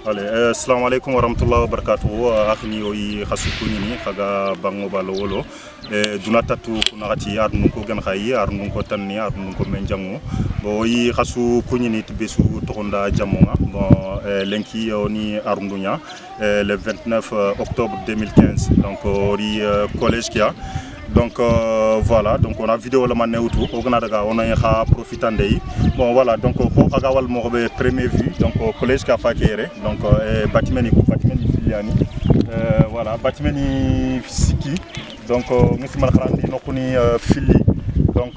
Allez, assalamu alaikum wa rahmatullahi wa barakatuh. Akhni oyi khasukuni ni khaga bango balo wolo. Dunata tu kunati arnu ko gan khayi arnu ko tanni arnu ko menjango. Bo oyi khasukuni ni tibesu tokonda jamonga. Bon lenki oni arndunya le 29 octobre 2015. Donc ori collège kia. Donc voilà, donc on a vidéo la mané outou on a profité. Bon voilà, donc on a gawal mo be premier vue donc collège ka fakere donc bâtiment filiani voilà bâtiment siki donc ngi mal xarandi nokuni fili donc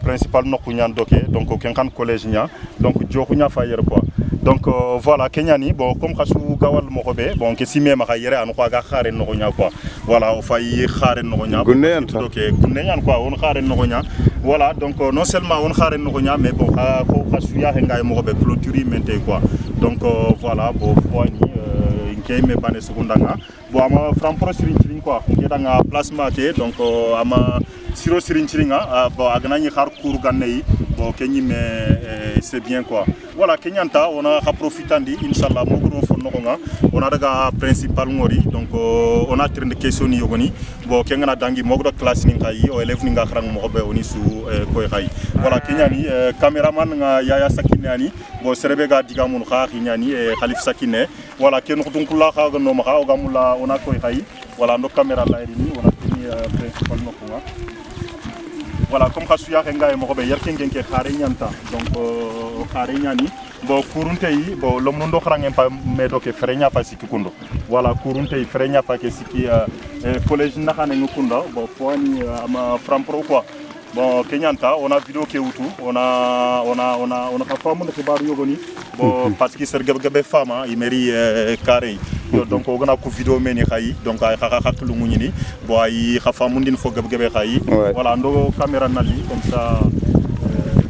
principal nokku ñan doké donc kenkan collège nya donc joxu nya fa yere quoi. Donc voilà kenyani bon comme khassou gawal mo be bon ke simé ma khayere an ko ga xare no nya quoi. Voilà o fay xare no nya OK gunne ñan quoi on xare no nya voilà donc non seulement on xare no nya mais bon ko khassou ya ngay mo be clôture menté quoi. Donc voilà bon foani nke me bané secondanga bon ama from pro sirin quoi ngedanga placement té donc ama siro sirin chiringa bon agna ñi xar cour ganné bon kenyi mais c'est bien quoi. Voilà kenyanta on a profité inchallah mo gro fo no nga on a daga principal ngori donc on a train de question yogoni bon kengana dangi mo gro classe ni ngai o élève ni nga xarang mo be oni su koy xay voilà kenyani cameraman nga yaya sakinani bon serebe ga diga mun xa xinyani khalif sakine voilà ken ko donc la xa no ma xa o gamula on a koy xay voilà no caméra la ni on a tenu principal no nga voilà comme khasuya nga mo be yerken genke xare nyanta donc xare nyani bo kurunte yi bo lom ndo xarangem pa medo ke frenya fa siki kundo voilà kurunte yi frenya fa ke siki collège naxane ngukunda bo foni ama frampro quoi. Bon kenyanta on a vidéo ke outou on a ka famu de xibaru yogoni bo parce que ser gabe fama i mairie carré donc on a ko vidéo meni xayi donc ay xaxa lu muñini bo ay xa famu ndine fo gabe xayi voilà ndo caméra nali comme ça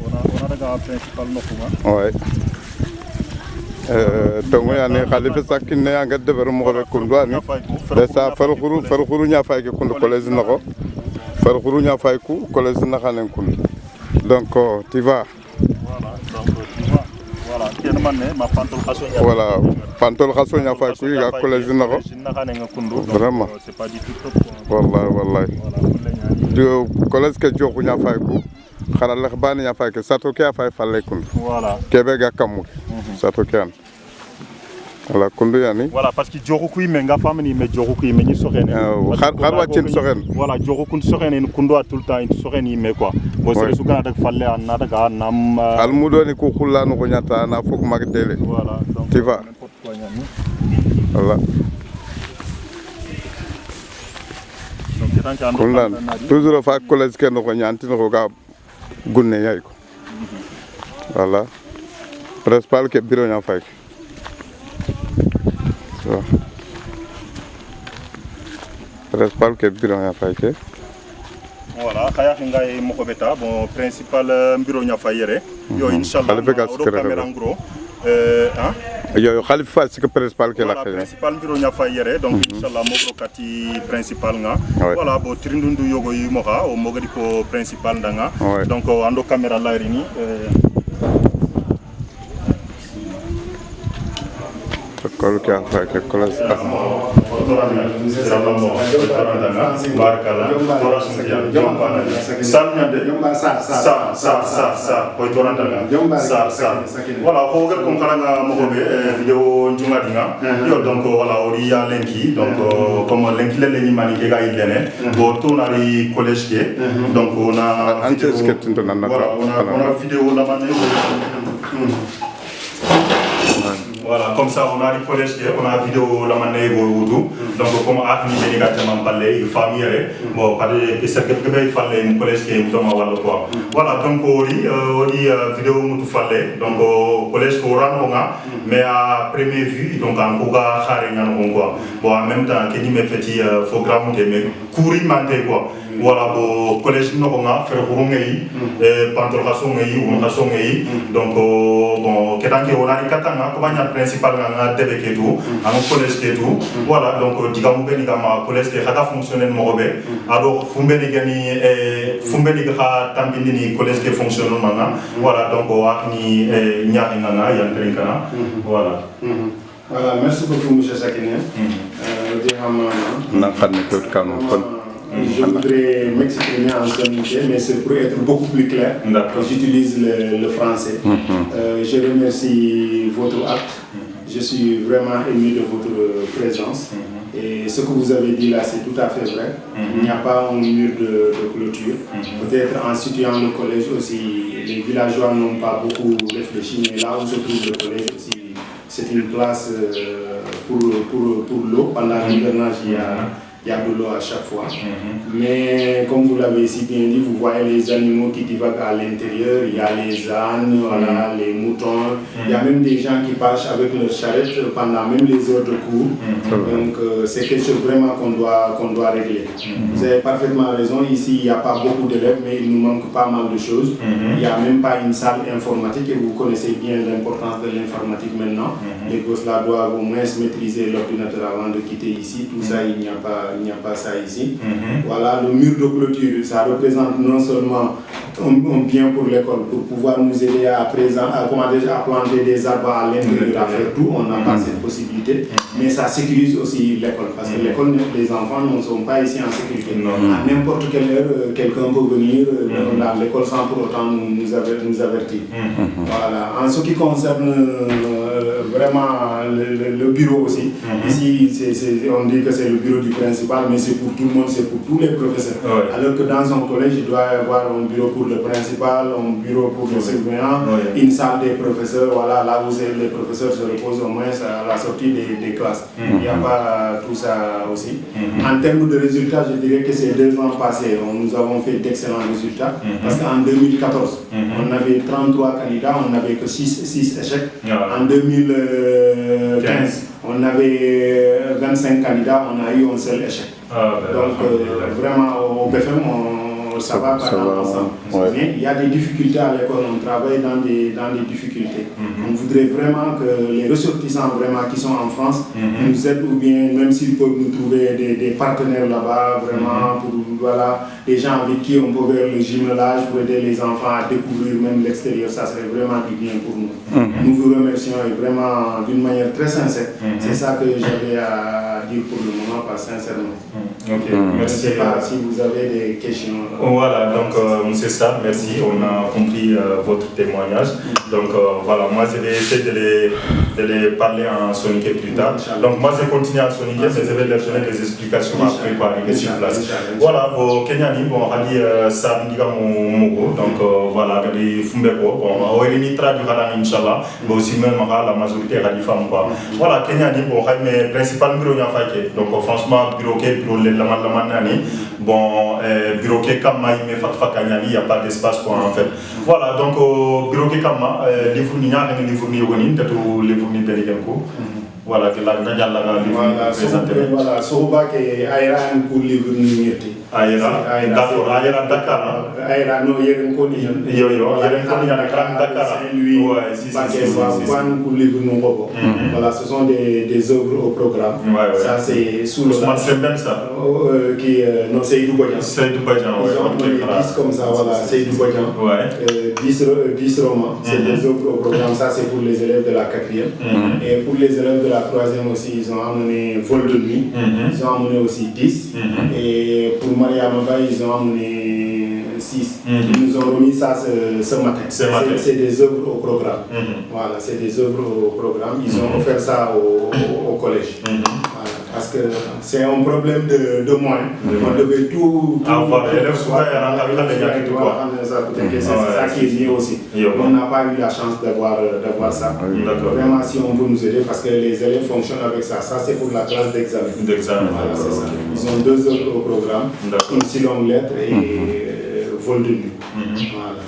on a daga principal nokuma ouais tongo yani khalifa sakine anga deber mo be kundwani de sa farkhuru nya fay ke kundu collège nako farkhuru nya fay ku collège nakhanen kundu donc tu vas voilà donc tu vois voilà ken mané ma pantol khasso nya voilà pantol khasso nya fay ku ya collège nako nakhanen kundu vraiment c'est pas du tout top wallahi du collège ke joxu nya fay ku xalal la bani nya fay ke sato ke fay falle kundu voilà kebe ga kamu sato kan voilà kundu yani voilà parce que joxu me nga famni me joxu me ni soxene xarwa cin soxen voilà joxu kun soxene kundu tout le temps soxene me quoi bo sere su gana dak falle an na daga nam al mudoni ko khulano ko nyata na fuk mag dele voilà donc tu vas voilà kundan toujours fa collège ken ko nyanti ko ga gunne yay ko voilà principal ke bureau nya fay principal ke bureau nya fay ke voilà khaya ngay mo ko beta bon principal bureau nya fay yere yo inshallah do caméra en gros hein yo khalifa c'est que principal ke la principal bureau nya fay yere donc inshallah mo ko kati principal nga voilà bo trindundu yogo yi mo ha o mo gadi ko principal ndanga donc ando caméra la rini kol ke afa ke collège voilà ko gel ko xaranga mo ko be vidéo njunga dinga yo donc voilà ori ya lenki donc comme lenki le ni mani ke ga ilene bo tonari collège ke donc on a vidéo la mani voilà comme ça on a du collège on a vidéo la mané go donc comme akni beni gatama balle famille bon par que c'est que be fallait mon collège qui est vraiment wala quoi voilà donc ori vidéo mutu fallait donc collège ko ranonga mais à première vue donc en ko ga xare ñan quoi bon en même temps que ni me petit programme de mais courir manté quoi voilà bo collège no nga faire ngey pantol khasso ngey on khasso ngey donc bon ketanke on a katanga ko banya principal nga debe ketu en collège ketu voilà donc digamu beni gama collège ke khata fonctionner mo be ado fumbeni gani fumbeni ga tambini ni collège ke fonctionner manga voilà donc wa ni nya nga yan trinkana voilà voilà merci beaucoup, M. Sakine. Je voudrais m'exprimer en soninké, mais c'est pour être beaucoup plus clair que j'utilise le français. Je remercie votre acte. Je suis vraiment ému de votre présence. Et ce que vous avez dit là, c'est tout à fait vrai. Il n'y a pas un mur de clôture. Peut-être en situant le collège aussi, les villageois n'ont pas beaucoup réfléchi, mais là où se trouve le collège aussi, c'est une place pour l'eau. Pendant l'hivernage, il y a de l'eau à chaque fois. Mais comme vous l'avez si bien dit, vous voyez les animaux qui divaguent à l'intérieur. Il y a les ânes, voilà, les moutons. Il y a même des gens qui passent avec leurs charrettes pendant même les heures de cours. Donc c'est quelque chose vraiment qu'on doit régler. Vous avez parfaitement raison. Ici, il n'y a pas beaucoup d'élèves, mais il nous manque pas mal de choses. Il n'y a même pas une salle informatique et vous connaissez bien l'importance de l'informatique maintenant. Les gosses là doivent au moins maîtriser l'ordinateur avant de quitter ici. Tout ça, il n'y a pas ça ici. Voilà, le mur de clôture, ça représente non seulement un bien pour l'école, pour pouvoir nous aider à planter des arbres à l'intérieur, à faire tout, on n'a pas cette possibilité, mais ça sécurise aussi l'école, parce que l'école, les enfants ne sont pas ici en sécurité. À n'importe quelle heure, quelqu'un peut venir dans l'école sans pour autant nous avertir. Voilà. En ce qui concerne vraiment le bureau aussi, ici on dit que c'est le bureau du principal, mais c'est pour tout le monde, c'est pour tous les professeurs. Alors que dans un collège, il doit y avoir un bureau pour le principal, un bureau pour le surveillant, une salle des professeurs, voilà, là où les professeurs se reposent au moins à la sortie des classes. Il n'y a pas tout ça aussi. En termes de résultats, je dirais que ces 2 ans passés, nous avons fait d'excellents résultats, parce qu'en 2014, on avait 33 candidats, on n'avait que 6 échecs. En 2015, on avait 25 candidats, on a eu un seul échec. Donc vraiment au BFM, ça va ensemble. Il y a des difficultés à l'école, on travaille dans des difficultés. On voudrait vraiment que les ressortissants vraiment qui sont en France nous aident, ou bien même s'ils peuvent nous trouver des partenaires là-bas, vraiment pour des gens avec qui on peut faire le jumelage pour aider les enfants à découvrir même l'extérieur, ça serait vraiment du bien pour nous. Nous vous remercions et vraiment d'une manière très sincère. C'est ça que j'avais à dire pour le moment, sincèrement. Merci. Je ne sais pas si vous avez des questions. Voilà, donc monsieur Sarr, merci, on a compris votre témoignage. Donc voilà, moi je vais essayer de les parler en sonique plus tard. Donc moi je continue en sonique, mais je vais leur donner des explications après pour arriver sur place. Voilà, pour Kenyani, bon, on a dit Sarr Ndiga Mogo, donc voilà, il Fumbeko, bon, on a mis traduit Inch'Allah, mais aussi même la majorité des femmes. Voilà, Kenyani, bon, mais principal bureau donc franchement, bureau bon, bureau il n'y a pas d'espace pour en fait. Voilà, donc bureau Kama, les fournisseurs, voilà, que la voilà, Soba qui Aïran pour livre numérité. D'accord, Dakar. Aïran, non, il y a un code. Saint-Louis, pour livre non. Voilà, ce sont des œuvres au programme. Ça, c'est sous le. Qui non, c'est Doubadjan. C'est Doubadjan, oui. 10 comme ça, voilà, c'est Doubadjan. 10 romans, c'est des œuvres au programme. Ça, c'est pour les élèves de la 4e. Et pour les élèves de la 3e aussi, ils ont amené Vol de nuit. Ils ont amené aussi 10. Et pour Maria Maba, ils ont amené 6. Ils nous ont remis ça ce matin. C'est des œuvres au programme. Voilà, c'est des œuvres au programme. Ils ont offert ça au collège. Voilà, parce que c'est un problème de moyens. On devait tout c'est ça qui est mieux aussi. On n'a pas eu la chance d'avoir ça. Vraiment, si on peut nous aider, parce que les élèves fonctionnent avec ça. Ça, c'est pour la classe d'examen. Voilà, c'est ça. Ils ont 2 œuvres au programme, une si longue lettre et vol de nuit. Voilà.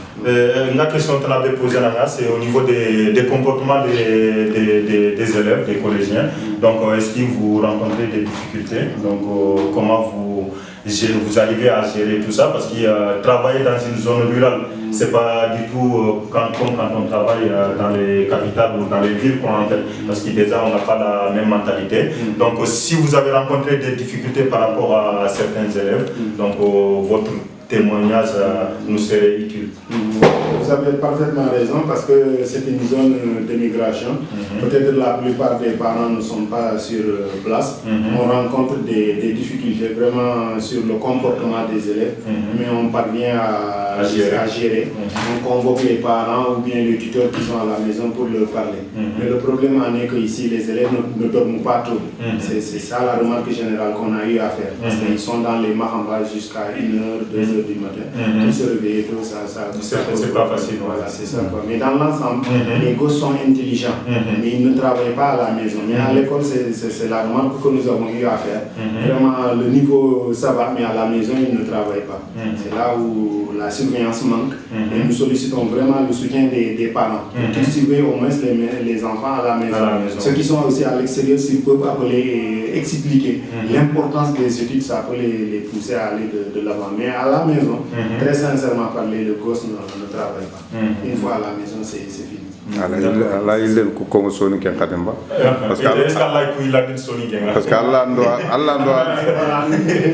La question que tu avais posée, c'est au niveau des comportements des élèves, des collégiens. Donc, est-ce que vous rencontrez des difficultés? Donc, comment vous arrivez à gérer tout ça? Parce que travailler dans une zone rurale, c'est pas du tout comme quand on travaille dans les capitales ou dans les villes, en fait, parce que déjà on n'a pas la même mentalité. Donc, si vous avez rencontré des difficultés par rapport à certains élèves, donc votre témoignage nous serait utile. Vous avez parfaitement raison parce que c'est une zone d'émigration. Peut-être la plupart des parents ne sont pas sur place. On rencontre des difficultés vraiment sur le comportement des élèves, mais on parvient à gérer. On convoque les parents ou bien les tuteurs qui sont à la maison pour leur parler. Mais le problème en est qu'ici, les élèves ne dorment pas trop. C'est ça la remarque générale qu'on a eu à faire. Parce qu'ils sont dans les mahambas jusqu'à 1h, 2h du matin. Ils se réveillent tout ça. C'est pas facile. Voilà, c'est ça. Mais dans l'ensemble, les gosses sont intelligents, mais ils ne travaillent pas à la maison. Mais à l'école, c'est la remarque que nous avons eu à faire. Vraiment, le niveau, ça va, mais à la maison, ils ne travaillent pas. C'est là où la surveillance manque. Et nous sollicitons vraiment le soutien des parents. Pour surveiller au moins les enfants à la maison. Ceux qui sont aussi à l'extérieur, s'ils peuvent appeler, expliquer l'importance des études, ça peut les pousser à aller de l'avant. Mais à la maison, très sincèrement parler, le gosse ne travaille pas. Une fois à la maison, c'est fini. Allah il ko ko soni ken kademba parce que Allah ndo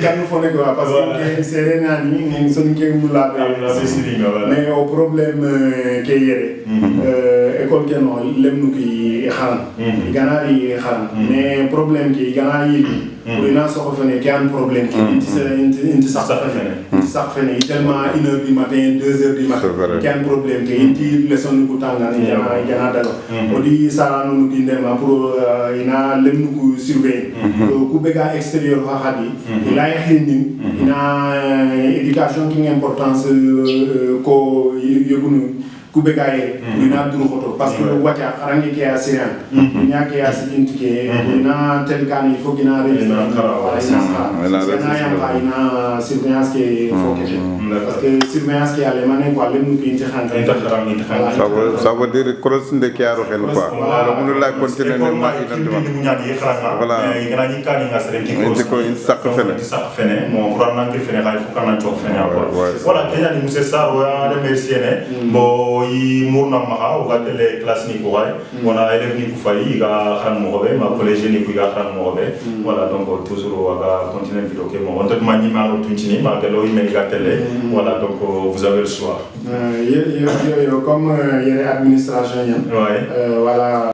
kan fo ne ko parce que c'est nani soni ken mu la mais au problème ke yere école ke no lemnu ki xaran ganari xaran mais problème ki ganari pour ina so fene ki am problème ki inti sax fene tellement 1h du matin 2h du matin ki am problème ki inti leçon ku tangani jana dago odi sara no ki ndema pour ina lemnu ku surveiller ku bega extérieur ha hadi ila yaxini ina éducation ki importance ko yegunu kubegaye ina duru khoto parce que watia arangi ke asiran nya ke asidin ke ina tel kan il faut gina ina ina surveillance ke faut que parce que surveillance ke ale mané ko ale mu ki ça veut dire cross de ki aro xel quoi on la continuer ne ma ina voilà ngana ni kan nga sere ko in sak fene mo qur'an ngi fene xay fu kan tok fene voilà kenya ni monsieur Saro ya remercier ne bo yi murna maha o gatele classe ni ko way wona élève ni ko fayi ga xan mo hobe ma collège ni ko ga xan mo hobe voilà donc toujours aga continuer vidéo ke mo on te mani ma ro tuntini ma galo yi meni gatele voilà donc vous avez le choix comme il y a administration voilà